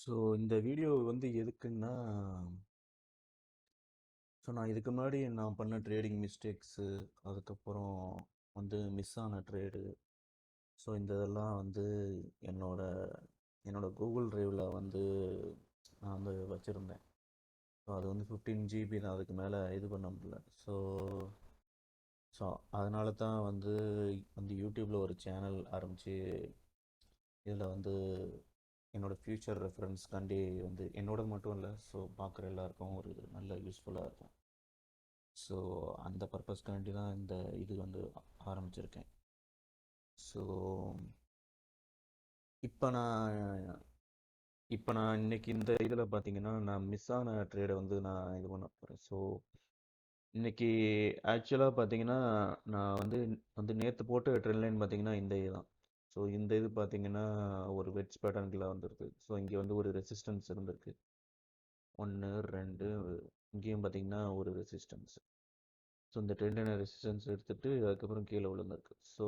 So இந்த video வந்து எதுக்குன்னா, நான் இதுக்கு முன்னாடி நான் பண்ண ட்ரேடிங் மிஸ்டேக்ஸு, அதுக்கப்புறம் வந்து மிஸ் ஆன ட்ரேடு. இந்த இதெல்லாம் வந்து என்னோட என்னோட கூகுள் டிரைவில் வந்து நான் வந்து வச்சுருந்தேன். அது வந்து 15 ஜிபி தான், அதுக்கு மேலே இது பண்ண முடியல. ஸோ ஸோ அதனால தான் வந்து யூடியூப்பில் ஒரு சேனல் ஆரம்பித்து இதில் வந்து என்னோடய ஃப்யூச்சர் ரெஃபரன்ஸ்க்காண்டி வந்து என்னோடது மட்டும் இல்லை, ஸோ பார்க்குற எல்லாருக்கும் ஒரு நல்ல யூஸ்ஃபுல்லாக இருக்கும். ஸோ அந்த பர்பஸ்க்காண்டி தான் இந்த இது வந்து ஆரம்பிச்சிருக்கேன். ஸோ இப்போ நான் இப்போ நான் இன்னைக்கு இந்த இதில் பார்த்தீங்கன்னா, நான் மிஸ் ஆன ட்ரேடை வந்து நான் இது பண்ண போகிறேன். ஸோ இன்னைக்கு ஆக்சுவலாக பார்த்தீங்கன்னா, நான் வந்து நேற்று போட்ட ட்ரெண்ட் லைன் பார்த்தீங்கன்னா இந்த இதுதான். ஸோ இந்த இது பார்த்தீங்கன்னா ஒரு வெட்ஜ் பேட்டர்னில் வந்துருக்கு. ஸோ இங்கே வந்து ஒரு ரெசிஸ்டன்ஸ் இருந்திருக்கு. 1 2 இங்கேயும் பார்த்தீங்கன்னா ஒரு ரெசிஸ்டன்ஸ். ஸோ இந்த ட்ரெண்டான ரெசிஸ்டன்ஸ் எடுத்துகிட்டு அதுக்கப்புறம் கீழே விழுந்திருக்கு. ஸோ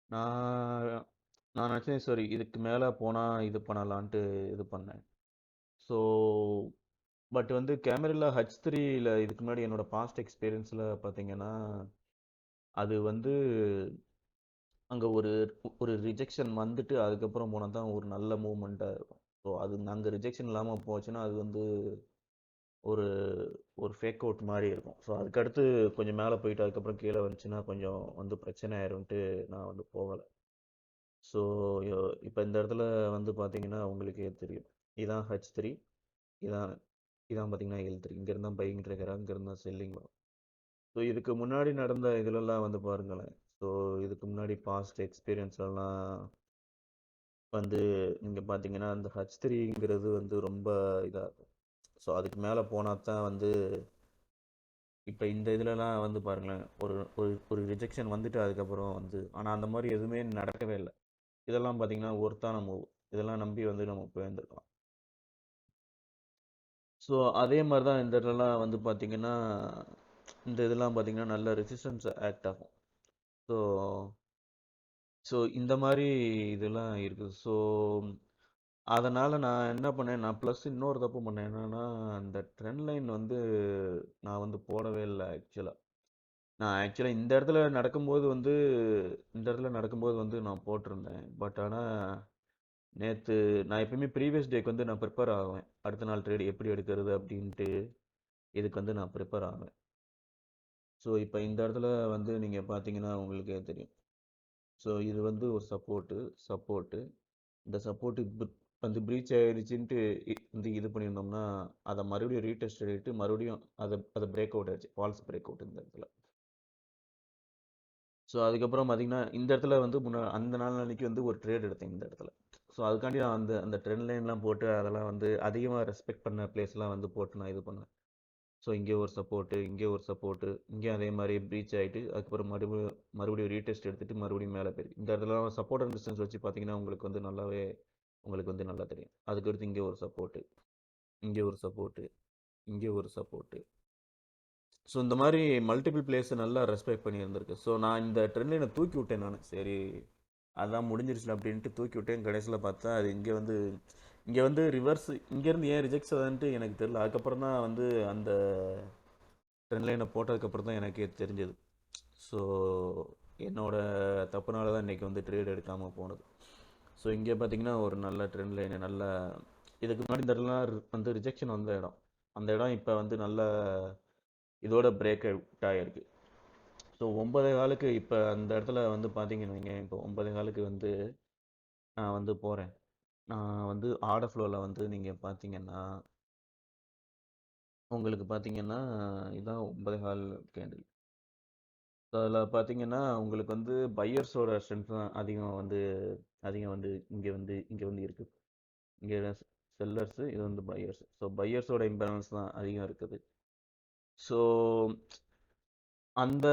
நான் நான் நினச்சேன் சரி இதுக்கு மேலே போனால் இது பண்ணலான்ட்டு இது பண்ணேன். ஸோ பட் வந்து கேமரில் H3ல இதுக்கு முன்னாடி என்னோட பாஸ்ட் எக்ஸ்பீரியன்ஸில் பார்த்தீங்கன்னா, அது வந்து அங்கே ஒரு ஒரு ரிஜெக்ஷன் வந்துட்டு அதுக்கப்புறம் போனால் தான் ஒரு நல்ல மூமெண்ட்டாக இருக்கும். ஸோ அது அங்கே ரிஜெக்ஷன் இல்லாமல் போச்சுன்னா அது வந்து ஒரு ஒரு ஃபேக் அவுட் மாதிரி இருக்கும். ஸோ அதுக்கடுத்து கொஞ்சம் மேலே போயிட்டு அதுக்கப்புறம் கீழே வந்துச்சுன்னா கொஞ்சம் வந்து பிரச்சனை ஆயிரும்ன்ட்டு நான் வந்து போகலை. ஸோ இப்போ இந்த இடத்துல வந்து பார்த்தீங்கன்னா உங்களுக்கே தெரியும். இதான் H3, இதான் இதான் பார்த்தீங்கன்னா L3. இங்கேருந்து தான் பையிங் ட்ரேக்கரா, இங்கேருந்து தான் செல்லிங் வரும். ஸோ இதுக்கு முன்னாடி நடந்த இதிலெல்லாம் வந்து பாருங்களேன். ஸோ இதுக்கு முன்னாடி பாஸ்ட் எக்ஸ்பீரியன்ஸ்லாம் வந்து நீங்கள் பார்த்தீங்கன்னா அந்த H3ங்கிறது வந்து ரொம்ப இதாக இருக்கும். ஸோ அதுக்கு மேலே போனால் தான் வந்து இப்போ இந்த இதுலலாம் வந்து பாருங்களேன், ஒரு ஒரு ஒரு ரிஜெக்ஷன் வந்துட்டு அதுக்கப்புறம் வந்து ஆனால் அந்த மாதிரி எதுவுமே நடக்கவே இல்லை. இதெல்லாம் பார்த்தீங்கன்னா ஒர்த்தான மூவ். இதெல்லாம் நம்பி வந்து நம்ம போயிருந்துருக்கலாம். ஸோ அதே மாதிரி தான் இந்த இடத்துலலாம் வந்து பார்த்தீங்கன்னா, இந்த இதெல்லாம் பார்த்தீங்கன்னா நல்ல ரெசிஸ்டன்ஸ் ஆக்ட் ஆகும். ஸோ ஸோ இந்த மாதிரி இதெல்லாம் இருக்குது. ஸோ அதனால் நான் என்ன பண்ணேன், நான் ப்ளஸ் இன்னொரு தப்பு பண்ணேன். என்னென்னா அந்த ட்ரெண்ட் லைன் வந்து நான் வந்து போடவே இல்லை ஆக்சுவலாக. நான் ஆக்சுவலாக இந்த இடத்துல நடக்கும்போது வந்து நான் போட்டிருந்தேன். பட் ஆனால் நேற்று நான் எப்பயுமே ப்ரீவியஸ் டேக்கு வந்து நான் ப்ரிப்பேர் ஆகுவேன். அடுத்த நாள் ட்ரேட் எப்படி எடுக்கிறது அப்படின்ட்டு இதுக்கு வந்து நான் ப்ரிப்பேர் ஆகுவேன். ஸோ இப்போ இந்த இடத்துல வந்து நீங்கள் பார்த்தீங்கன்னா உங்களுக்கே தெரியும். ஸோ இது வந்து ஒரு சப்போர்ட்டு இந்த சப்போர்ட்டு வந்து ப்ரீச் ஆயிடுச்சுன்ட்டு வந்து இது பண்ணியிருந்தோம்னா அதை மறுபடியும் ரீடெஸ்ட் ஆகிட்டு மறுபடியும் அதை பிரேக் அவுட் ஆயிடுச்சு. ஃபால்ஸ் பிரேக் அவுட் இந்த இடத்துல. ஸோ அதுக்கப்புறம் பார்த்தீங்கன்னா இந்த இடத்துல வந்து அந்த நாள் அன்னைக்கு வந்து ஒரு ட்ரேட் எடுத்தேன் இந்த இடத்துல. ஸோ அதுக்காண்டி நான் அந்த ட்ரெண்ட் லைன்லாம் போட்டு அதெல்லாம் வந்து அதிகமாக ரெஸ்பெக்ட் பண்ண பிளேஸ்லாம் வந்து போட்டு நான் இது பண்ணேன். ஸோ இங்கே ஒரு சப்போர்ட்டு இங்கே அதே மாதிரி ப்ரீச் ஆகிட்டு அதுக்கப்புறம் மறுபடியும் ரீடெஸ்ட் எடுத்துகிட்டு மறுபடியும் மேலே போயிருக்கு. இந்த இடத்துல சப்போர்ட் அண்ட் டிஸ்டன்ஸ் வச்சு பார்த்தீங்கன்னா உங்களுக்கு வந்து நல்லா தெரியும். அதுக்கடுத்து இங்கே ஒரு சப்போர்ட்டு, இங்கே ஒரு சப்போர்ட்டு, இங்கே ஒரு சப்போர்ட்டு. ஸோ இந்த மாதிரி மல்டிபிள் பிளேஸை நல்லா ரெஸ்பெக்ட் பண்ணி இருந்திருக்கு. ஸோ நான் இந்த ட்ரெண்ட் லைனை தூக்கி விட்டேன். நான் சரி அதான் முடிஞ்சிருச்சு அப்படின்ட்டு தூக்கி விட்டேன். கடைசியில் பார்த்தா அது இங்கே வந்து ரிவர்ஸ் இங்கேருந்து ஏன் ரிஜெக்ட்ஸ் ஆகுதுன்ட்டு எனக்கு தெரியல. அதுக்கப்புறம் தான் வந்து அந்த ட்ரெண்ட் லைனை போட்டதுக்கப்புறம் தான் எனக்கே தெரிஞ்சது. ஸோ என்னோட தப்புனால தான் இன்றைக்கி வந்து ட்ரேட் எடுக்காமல் போனது. ஸோ இங்கே பார்த்தீங்கன்னா ஒரு நல்ல ட்ரெண்ட் லைனு, நல்ல இதுக்கு முன்னாடி இந்த இடம்லாம் வந்து ரிஜெக்ஷன் வந்த இடம். அந்த இடம் இப்போ வந்து நல்ல இதோட பிரேக் அவுட் ஆகிருக்கு. ஸோ 9.15 இப்போ அந்த இடத்துல வந்து பார்த்தீங்கன்னு வைங்க, இப்போ 9.15 வந்து நான் வந்து போகிறேன். நான் வந்து ஆர்டர் ஃப்ளோவில் வந்து நீங்கள் பார்த்தீங்கன்னா உங்களுக்கு பார்த்தீங்கன்னா இதுதான் 9.15 கேண்டில். ஸோ அதில் பார்த்தீங்கன்னா உங்களுக்கு வந்து பையர்ஸோட ஸ்ட்ரென்த் தான் அதிகம் வந்து இங்கே வந்து இருக்குது. இங்கே செல்லர்ஸு, இது வந்து பையர்ஸ். ஸோ பையர்ஸோட இம்பேலன்ஸ் தான் அதிகம் இருக்குது. ஸோ அந்த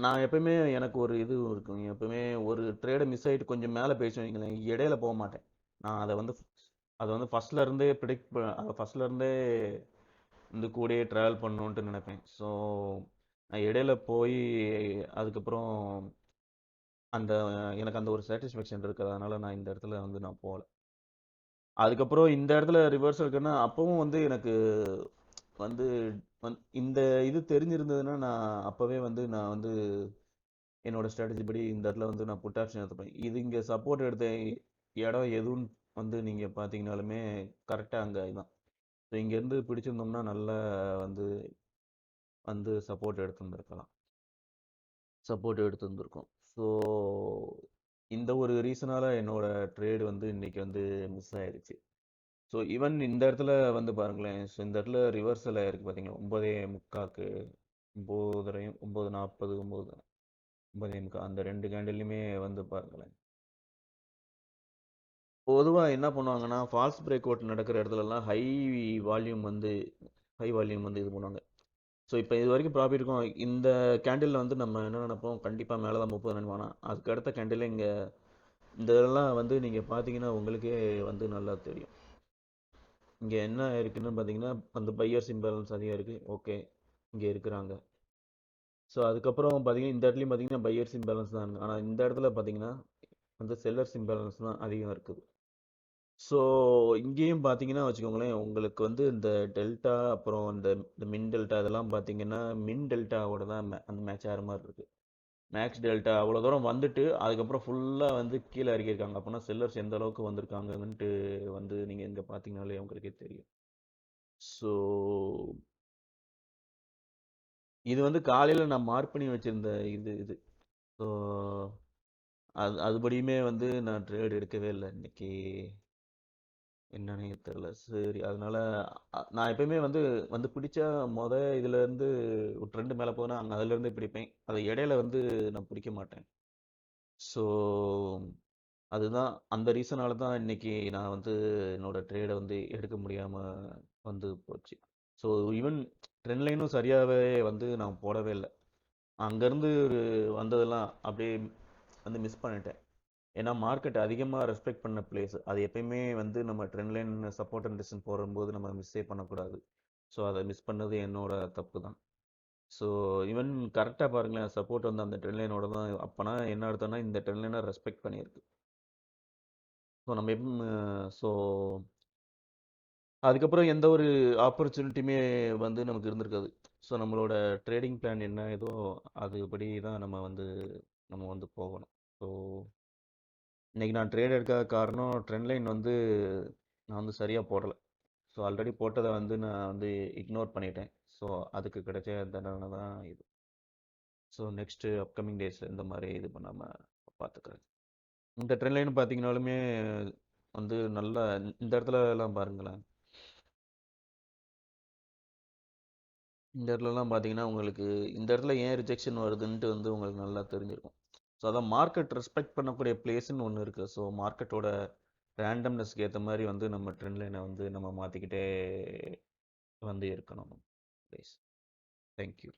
நான் எப்பயுமே எனக்கு ஒரு இது இருக்குங்க. எப்பவுமே ஒரு ட்ரேடை மிஸ் ஆகிட்டு கொஞ்சம் மேலே போயிடுச்சு வைங்களேன், இடையில போக மாட்டேன். நான் அதை வந்து ஃபஸ்ட்லேருந்தே ஃபஸ்ட்லேருந்தே வந்து கூடயே ட்ராவல் பண்ணணுன்ட்டு நினைப்பேன். ஸோ நான் இடையில போய் அதுக்கப்புறம் எனக்கு அந்த ஒரு சாட்டிஸ்ஃபேக்ஷன் இருக்குது. அதனால் நான் இந்த இடத்துல வந்து நான் போகல. அதுக்கப்புறம் இந்த இடத்துல ரிவர்ஸ் இருக்குன்னா அப்பவும் வந்து எனக்கு வந்து இந்த இது தெரிஞ்சிருந்ததுன்னா நான் அப்பவே வந்து நான் வந்து என்னோட ஸ்ட்ராட்டஜி படி இந்த இடத்துல வந்து நான் புட் ஆப்ஷன் எடுத்துப்பேன். இது இங்க சப்போர்ட் எடுத்த இடம் எதுவும் வந்து நீங்க பாத்தீங்கன்னாலுமே கரெக்டா அங்க இதான். ஸோ இங்கேருந்து பிடிச்சிருந்தோம்னா நல்லா வந்து வந்து சப்போர்ட் எடுத்திருந்திருக்கோம். ஸோ இந்த ஒரு ரீசனால என்னோட ட்ரேடு வந்து இன்னைக்கு வந்து மிஸ் ஆயிடுச்சு. ஸோ ஈவன் இந்த இடத்துல வந்து பாருங்களேன், ஸோ இந்த இடத்துல ரிவர்சல் ஆயிருக்கு பார்த்தீங்களா, 9:45க்கு 9:30 9:40 9:45 அந்த ரெண்டு கேண்டில்லையுமே வந்து பாருங்களேன். பொதுவாக என்ன பண்ணுவாங்கன்னா ஃபால்ஸ் பிரேக் அவுட் நடக்கிற இடத்துலலாம் வால்யூம் வந்து ஹை வால்யூம் வந்து இது பண்ணுவாங்க. ஸோ இப்போ இது வரைக்கும் ப்ராஃபிட் இருக்கும். இந்த கேண்டிலில் வந்து நம்ம என்ன நினைப்போம், கண்டிப்பாக மேலே தான் 30 நினைப்பானா, அதுக்கு அடுத்த கேண்டில் இங்கே இந்த இதெல்லாம் வந்து நீங்கள் பார்த்தீங்கன்னா உங்களுக்கே வந்து நல்லா தெரியும். இங்கே என்ன இருக்குன்னு பார்த்தீங்கன்னா அந்த பையர்ஸ் இம்பேலன்ஸ் அதிகம் இருக்குது. ஓகே, இங்கே இருக்கிறாங்க. ஸோ அதுக்கப்புறம் பார்த்தீங்கன்னா இந்த இடத்துலையும் பார்த்தீங்கன்னா பையர்ஸ் இம்பேலன்ஸ் தான். ஆனால் இந்த இடத்துல பார்த்தீங்கன்னா வந்து செல்லர்ஸ் இம்பேலன்ஸ் தான் அதிகம் இருக்குது. ஸோ இங்கேயும் பார்த்தீங்கன்னா வச்சுக்கோங்களேன், உங்களுக்கு வந்து இந்த டெல்டா அப்புறம் இந்த மின் டெல்டா இதெல்லாம் பார்த்தீங்கன்னா மின் டெல்டாவோட தான் அந்த மேட்ச் ஆகிற மாதிரி இருக்குது. மேக்ஸ் டெல்டா அவ்வளோ தூரம் வந்துட்டு அதுக்கப்புறம் ஃபுல்லாக வந்து கீழே இறக்கியிருக்காங்க. அப்படின்னா செல்லர்ஸ் எந்த அளவுக்கு வந்திருக்காங்கன்ட்டு வந்து நீங்கள் இங்கே பார்த்தீங்கனாலே உங்களுக்கே தெரியும். ஸோ இது வந்து காலையில் நான் மார்க் பண்ணி வச்சுருந்த இது. ஸோ அதுபடியுமே வந்து நான் ட்ரேட் எடுக்கவே இல்லை இன்னைக்கு. என்னன்னே தெரில. சரி, அதனால நான் எப்பயுமே வந்து வந்து பிடிச்சா இதுலேருந்து ஒரு ட்ரெண்டு மேலே போனால் அங்கே அதுலேருந்து பிடிப்பேன். அதை இடையில வந்து நான் பிடிக்க மாட்டேன். ஸோ அதுதான் அந்த ரீசனால தான் இன்னைக்கு நான் வந்து என்னோட ட்ரேடை வந்து எடுக்க முடியாமல் வந்து போச்சு. ஸோ ஈவன் ட்ரெண்ட் லைனும் சரியாகவே வந்து நான் போடவே இல்லை. அங்கேருந்து வந்ததெல்லாம் அப்படியே வந்து மிஸ் பண்ணிட்டேன். ஏன்னா மார்க்கெட் அதிகமாக ரெஸ்பெக்ட் பண்ண பிளேஸ். அது எப்பயுமே வந்து நம்ம trend line support and resistance போடும்போது நம்ம மிஸ்ஸே பண்ணக்கூடாது. ஸோ அதை மிஸ் பண்ணது என்னோட தப்பு தான். ஸோ ஈவன் கரெக்டாக பாருங்களேன், சப்போர்ட் வந்து அந்த ட்ரெண்ட் லைனோட தான். அப்போனா என்ன அர்த்தம்னா இந்த ட்ரெண்ட் லைனை ரெஸ்பெக்ட் பண்ணியிருக்கு. ஸோ நம்ம ஸோ அதுக்கப்புறம் எந்த ஒரு ஆப்பர்ச்சுனிட்டியுமே வந்து நமக்கு இருந்திருக்காது. ஸோ நம்மளோட ட்ரேடிங் பிளான் என்ன ஏதோ அதுபடி தான் நம்ம வந்து போகணும். ஸோ இன்னைக்கு நான் ட்ரேட் எடுக்காத காரணம் ட்ரெண்ட் லைன் வந்து நான் வந்து சரியாக போடலை. ஸோ ஆல்ரெடி போட்டதை வந்து நான் வந்து இக்னோர் பண்ணிட்டேன். ஸோ அதுக்கு கிடைச்ச தண்டனை தான் இது. ஸோ நெக்ஸ்ட்டு அப்கமிங் டேஸில் இந்த மாதிரி இது பண்ணாமல் பார்த்துக்கிறேன். இந்த ட்ரெண்ட் லைன் பார்த்தீங்கனாலுமே வந்து நல்லா இந்த இடத்துல எல்லாம் பாருங்களேன். இந்த இடத்துலலாம் பார்த்தீங்கன்னா உங்களுக்கு இந்த இடத்துல ஏன் ரிஜெக்ஷன் வருதுன்ட்டு வந்து உங்களுக்கு நல்லா தெரிஞ்சிருக்கும். ஸோ அதான் மார்க்கெட் ரெஸ்பெக்ட் பண்ணக்கூடிய பிளேஸ்ன்னு ஒன்று இருக்குது. ஸோ மார்க்கெட்டோட ரேண்டம்னஸ்க்கு ஏற்ற மாதிரி வந்து நம்ம ட்ரெண்ட் லைனை வந்து நம்ம மாற்றிக்கிட்டே வந்து இருக்கணும். ப்ளீஸ். தேங்க்யூ.